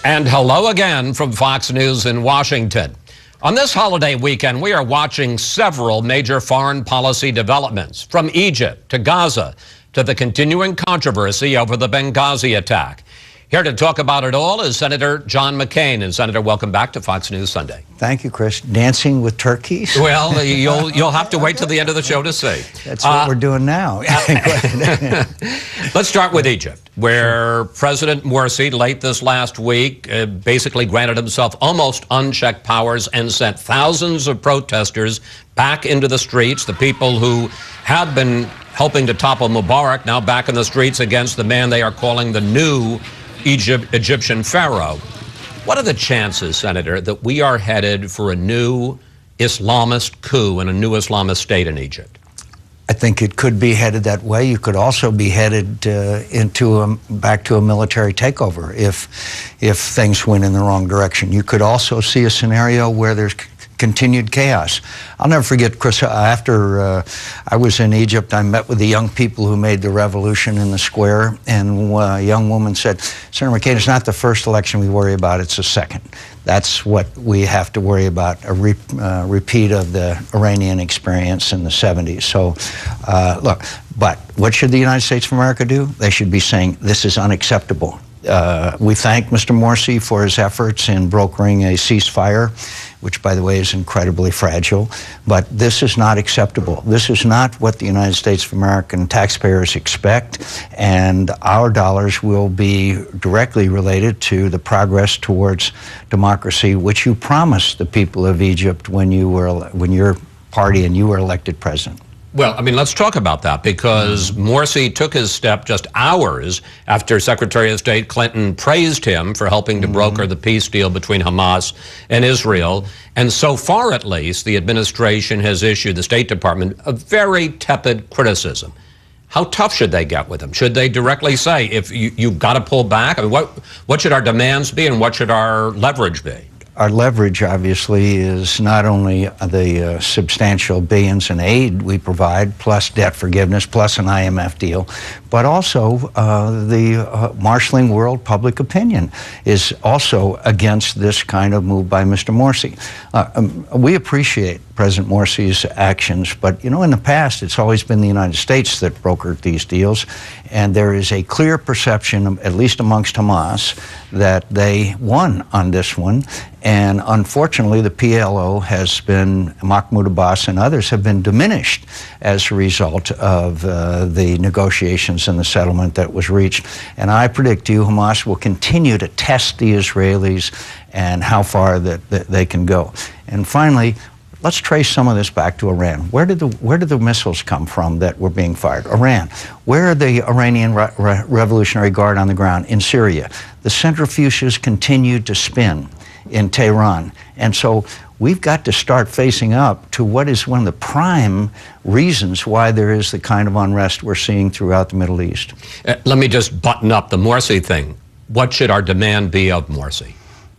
And hello again from Fox News in Washington. On this holiday weekend, we are watching several major foreign policy developments, from Egypt to Gaza to the continuing controversy over the Benghazi attack. Here to talk about it all is Senator John McCAIN. And Senator, welcome back to Fox News Sunday. Thank you, Chris. Dancing with turkeys? Well, you'll have to wait till the end of the show to see. That's what we're doing now. Let's start with Egypt, where President Morsi late this last week basically granted himself almost unchecked powers and sent thousands of protesters back into the streets. The people who had been helping to topple Mubarak now back in the streets against the man they are calling the new Egyptian pharaoh. What are the chances, Senator, that we are headed for a new Islamist coup and a new Islamist state in Egypt? I think it could be headed that way. You could also be headed back to a military takeover if things went in the wrong direction. You could also see a scenario where there's continued chaos. I'll never forget, Chris, after I was in Egypt, I met with the young people who made the revolution in the square, and a young woman said, Senator McCain, it's not the first election we worry about, it's the second. That's what we have to worry about, a repeat of the Iranian experience in the 70s. So, look, but what should the United States of America do? They should be saying, this is unacceptable. We thank Mr. Morsi for his efforts in brokering a ceasefire, which, by the way, is incredibly fragile. But this is not acceptable. This is not what the United States of American taxpayers expect, and our dollars will be directly related to the progress towards democracy, which you promised the people of Egypt when your party and you were elected president. Well, I mean, let's talk about that, because Morsi took his step just hours after Secretary of State Clinton praised him for helping to broker the peace deal between Hamas and Israel. And so far, at least, the administration has issued, the State Department, a very tepid criticism. How tough should they get with him? Should they directly say, if you've got to pull back? I mean, what should our demands be and what should our leverage be? Our leverage, obviously, is not only the substantial billions in aid we provide, plus debt forgiveness, plus an IMF deal, but also the marshaling world public opinion is also against this kind of move by Mr. Morsi. We appreciate President Morsi's actions, but, you know, in the past, it's always been the United States that brokered these deals, and there is a clear perception, at least amongst Hamas, that they won on this one. And unfortunately, the PLO has been, Mahmoud Abbas and others have been diminished as a result of the negotiations and the settlement that was reached. And I predict you, Hamas will continue to test the Israelis and how far that they can go. And finally, let's trace some of this back to Iran. Where did the missiles come from that were being fired? Iran. Where are the Iranian Revolutionary Guard on the ground? In Syria. The centrifuges continued to spin in Tehran. And so we've got to start facing up to what is one of the prime reasons why there is the kind of unrest we're seeing throughout the Middle East. Let me just button up the Morsi thing. What should our demand be of Morsi?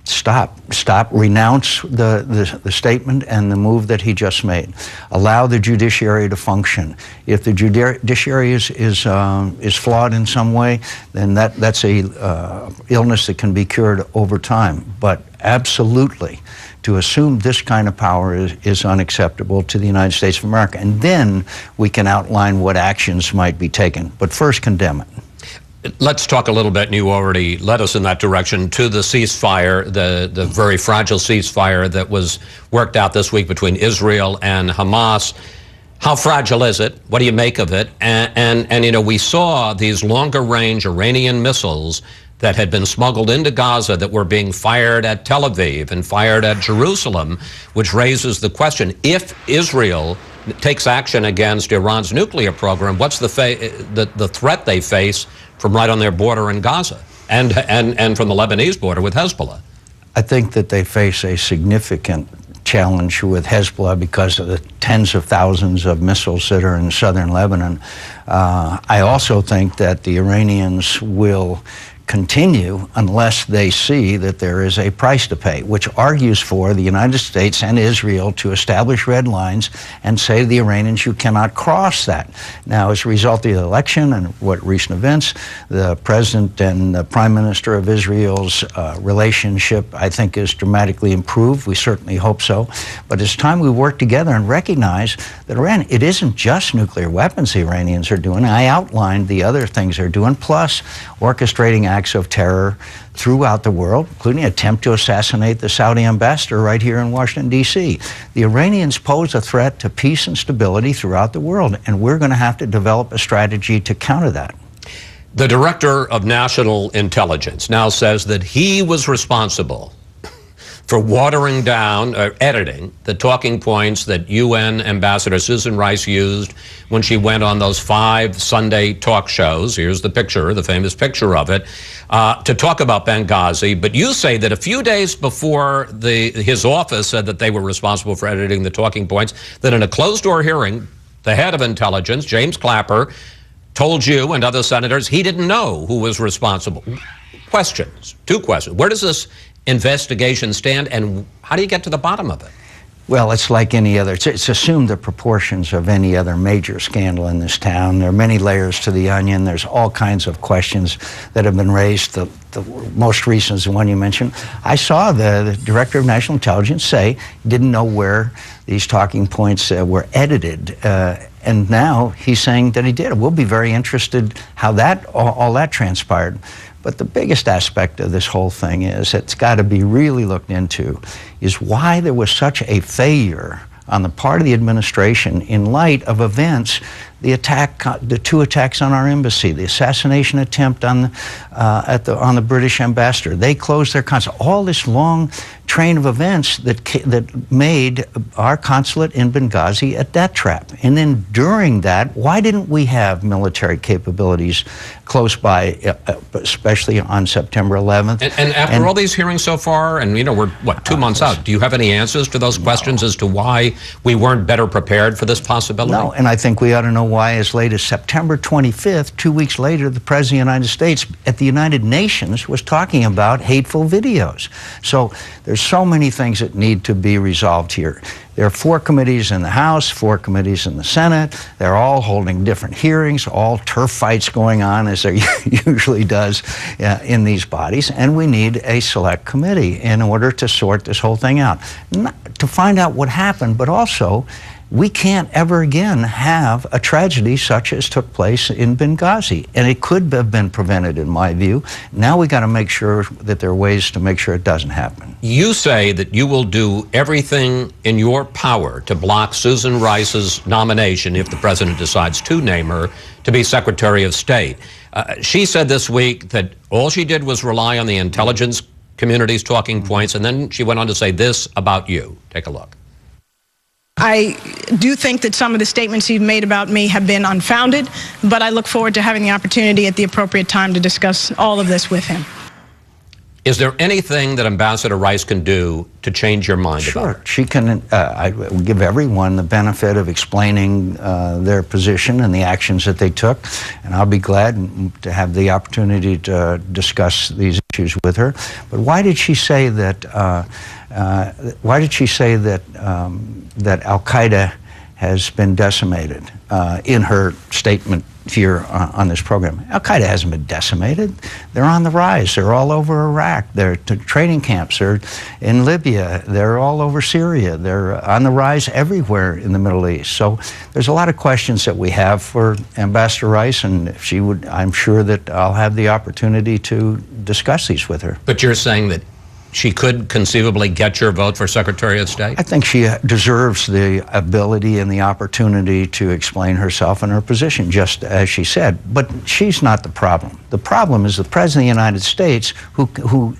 Stop, renounce the statement and the move that he just made. Allow the judiciary to function. If the judiciary is flawed in some way, then that's a illness that can be cured over time. But absolutely, to assume this kind of power is unacceptable to the United States of America. And then we can outline what actions might be taken. But first, condemn it. Let's talk a little bit, and you already led us in that direction, to the ceasefire, the very fragile ceasefire that was worked out this week between Israel and Hamas. How fragile is it? What do you make of it? And you know, we saw these longer-range Iranian missiles that had been smuggled into Gaza that were being fired at Tel Aviv and fired at Jerusalem, which raises the question, if Israel takes action against Iran's nuclear program, what's the threat they face from right on their border in Gaza and from the Lebanese border with Hezbollah? I think that they face a significant challenge with Hezbollah because of the tens of thousands of missiles that are in southern Lebanon. I also think that the Iranians will continue unless they see that there is a price to pay, which argues for the United States and Israel to establish red lines and say to the Iranians, you cannot cross that. Now, as a result of the election and what recent events, the President and the Prime Minister of Israel's relationship, I think, is dramatically improved. We certainly hope so. But it's time we work together and recognize that Iran, it isn't just nuclear weapons the Iranians are doing. I outlined the other things they're doing, plus orchestrating acts of terror throughout the world, including an attempt to assassinate the Saudi ambassador right here in Washington, D.C. The Iranians pose a threat to peace and stability throughout the world, and we're going to have to develop a strategy to counter that. The Director of National Intelligence now says that he was responsible for watering down, or editing, the talking points that UN Ambassador Susan Rice used when she went on those 5 Sunday talk shows. Here's the picture, the famous picture of it, to talk about Benghazi. But you say that a few days before his office said that they were responsible for editing the talking points, that in a closed-door hearing, the head of intelligence, James Clapper, told you and other senators he didn't know who was responsible. Questions, 2 questions. Where does this investigation stand, and how do you get to the bottom of it? Well, it's like any other. It's assumed the proportions of any other major scandal in this town. There are many layers to the onion. There's all kinds of questions that have been raised. The most recent is the one you mentioned. I saw the Director of National Intelligence say he didn't know where these talking points were edited. And now he's saying that he did. We'll be very interested how all that transpired. But the biggest aspect of this whole thing is it's got to be really looked into is why there was such a failure on the part of the administration in light of events, the 2 attacks on our embassy, the assassination attempt on the British ambassador. They closed their consulate. All this long train of events that made our consulate in Benghazi a death trap. And then during that, why didn't we have military capabilities close by, especially on September 11th? And after all these hearings so far, and we're, what, 2 months out, do you have any answers to those questions as to why we weren't better prepared for this possibility? No, and I think we ought to know why as late as September 25th, 2 weeks later, the President of the United States at the United Nations was talking about hateful videos. So there's so many things that need to be resolved here. There are 4 committees in the House, 4 committees in the Senate. They're all holding different hearings, all turf fights going on, as there usually does in these bodies. And we need a select committee in order to sort this whole thing out, to find out what happened, but also we can't ever again have a tragedy such as took place in Benghazi. And it could have been prevented, in my view. Now we got to make sure that there are ways to make sure it doesn't happen. You say that you will do everything in your power to block Susan Rice's nomination if the president decides to name her to be Secretary of State. She said this week that all she did was rely on the intelligence community's talking points, and then she went on to say this about you. Take a look. I do think that some of the statements you've made about me have been unfounded, but I look forward to having the opportunity at the appropriate time to discuss all of this with him. Is there anything that Ambassador Rice can do to change your mind about her? Sure. She can. I will give everyone the benefit of explaining their position and the actions that they took, and I'll be glad to have the opportunity to discuss these issues with her. But why did she say that? That Al-Qaeda has been decimated in her statement here on this program? Al-Qaeda hasn't been decimated. They're on the rise. They're all over Iraq. They're training camps. They're in Libya. They're all over Syria. They're on the rise everywhere in the Middle East. So there's a lot of questions that we have for Ambassador Rice, and if she would, I'm sure that I'll have the opportunity to discuss these with her. But you're saying that she could conceivably get your vote for Secretary of State? I think she deserves the ability and the opportunity to explain herself and her position, just as she said. But she's not the problem. The problem is the President of the United States, who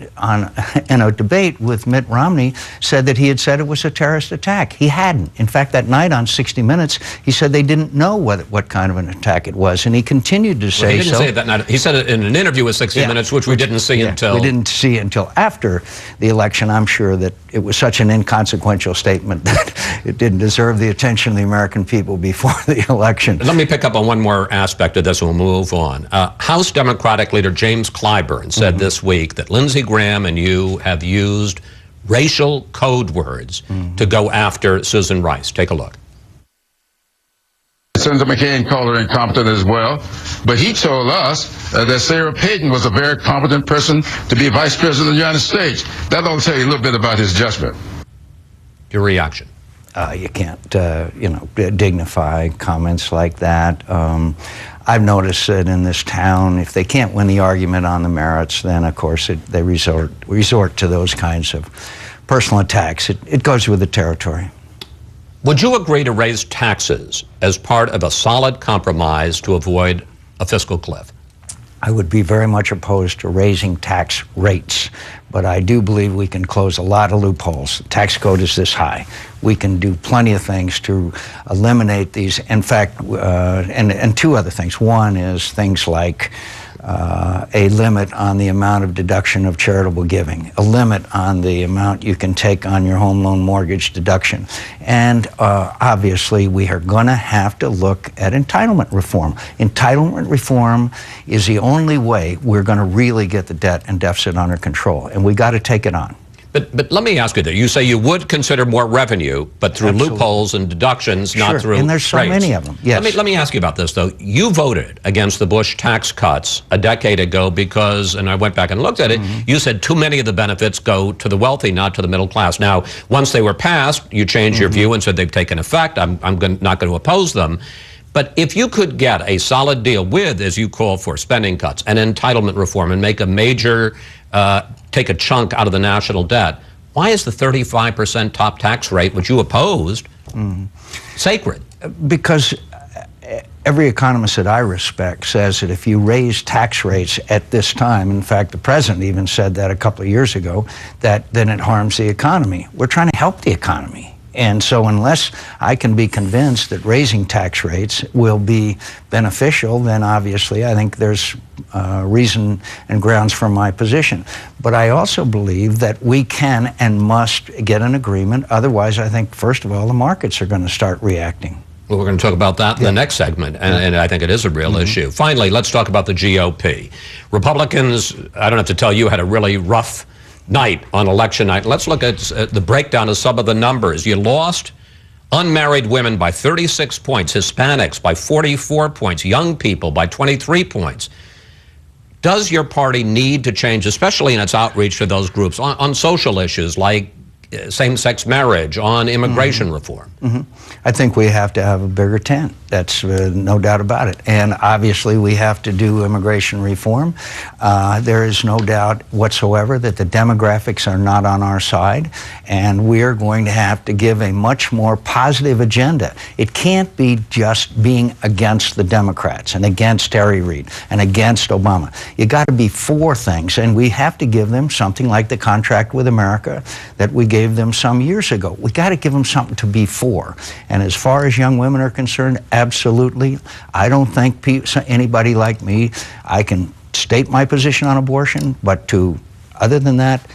in a debate with Mitt Romney, said that he had said it was a terrorist attack. He hadn't. In fact, that night on 60 Minutes, he said they didn't know what kind of an attack it was, and he continued to say so. He didn't say it that night. He said it in an interview with 60 Minutes, which we didn't see until... We didn't see until after the election, I'm sure that it was such an inconsequential statement that it didn't deserve the attention of the American people before the election. Let me pick up on one more aspect of this and we'll move on. House Democratic leader James Clyburn said this week that Lindsey Graham and you have used racial code words to go after Susan Rice. Take a look. Senator McCain called her incompetent as well, but he told us that Sarah Payton was a very competent person to be Vice President of the United States. That ought to tell you a little bit about his judgment. Your reaction? You can't, dignify comments like that. I've noticed that in this town, if they can't win the argument on the merits, then of course they resort to those kinds of personal attacks. It goes with the territory. Would you agree to raise taxes as part of a solid compromise to avoid a fiscal cliff? I would be very much opposed to raising tax rates, but I do believe we can close a lot of loopholes. The tax code is this high. We can do plenty of things to eliminate these. In fact, and two other things. One is things like a limit on the amount of deduction of charitable giving, a limit on the amount you can take on your home loan mortgage deduction. And obviously, we are going to have to look at entitlement reform. Entitlement reform is the only way we're going to really get the debt and deficit under control, and we got to take it on. But let me ask you that. You say you would consider more revenue, but through loopholes and deductions, not through and there's so rates. many of them, yes. Let me ask you about this, though. You voted against the Bush tax cuts a decade ago because, and I went back and looked at it, you said too many of the benefits go to the wealthy, not to the middle class. Now, once they were passed, you changed your view and said they've taken effect. I'm not going to oppose them. But if you could get a solid deal with, as you call for, spending cuts and entitlement reform and make a major, take a chunk out of the national debt, why is the 35% top tax rate, which you opposed, sacred? Because every economist that I respect says that if you raise tax rates at this time, in fact, the president even said that a couple of years ago, that then it harms the economy. We're trying to help the economy. And so unless I can be convinced that raising tax rates will be beneficial, then obviously I think there's reason and grounds for my position. But I also believe that we can and must get an agreement. Otherwise, I think, first of all, the markets are going to start reacting. Well, we're going to talk about that in the next segment, and I think it is a real issue. Finally, let's talk about the GOP. Republicans, I don't have to tell you, had a really rough night on election night. Let's look at the breakdown of some of the numbers. You lost unmarried women by 36 points, Hispanics by 44 points, young people by 23 points. Does your party need to change, especially in its outreach to those groups, on social issues like same-sex marriage, on immigration reform? I think we have to have a bigger tent. That's no doubt about it. And obviously we have to do immigration reform. There is no doubt whatsoever that the demographics are not on our side, and we're going to have to give a much more positive agenda. It can't be just being against the Democrats and against Harry Reid and against Obama. You got to be for things, and we have to give them something like the contract with America that we gave them some years ago. We got to give them something to be for. And as far as young women are concerned, absolutely. I don't think anybody like me, I can state my position on abortion, but other than that,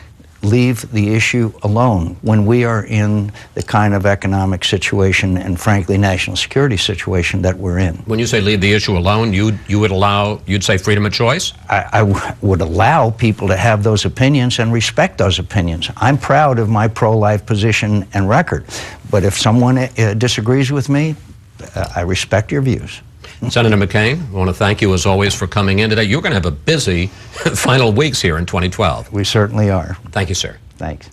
leave the issue alone when we are in the kind of economic situation and frankly national security situation that we're in. When you say leave the issue alone, you'd say freedom of choice? I would allow people to have those opinions and respect those opinions. I'm proud of my pro-life position and record, but if someone disagrees with me, I respect your views. Senator McCain, I want to thank you as always for coming in today. You're going to have a busy final weeks here in 2012. We certainly are. Thank you, sir. Thanks.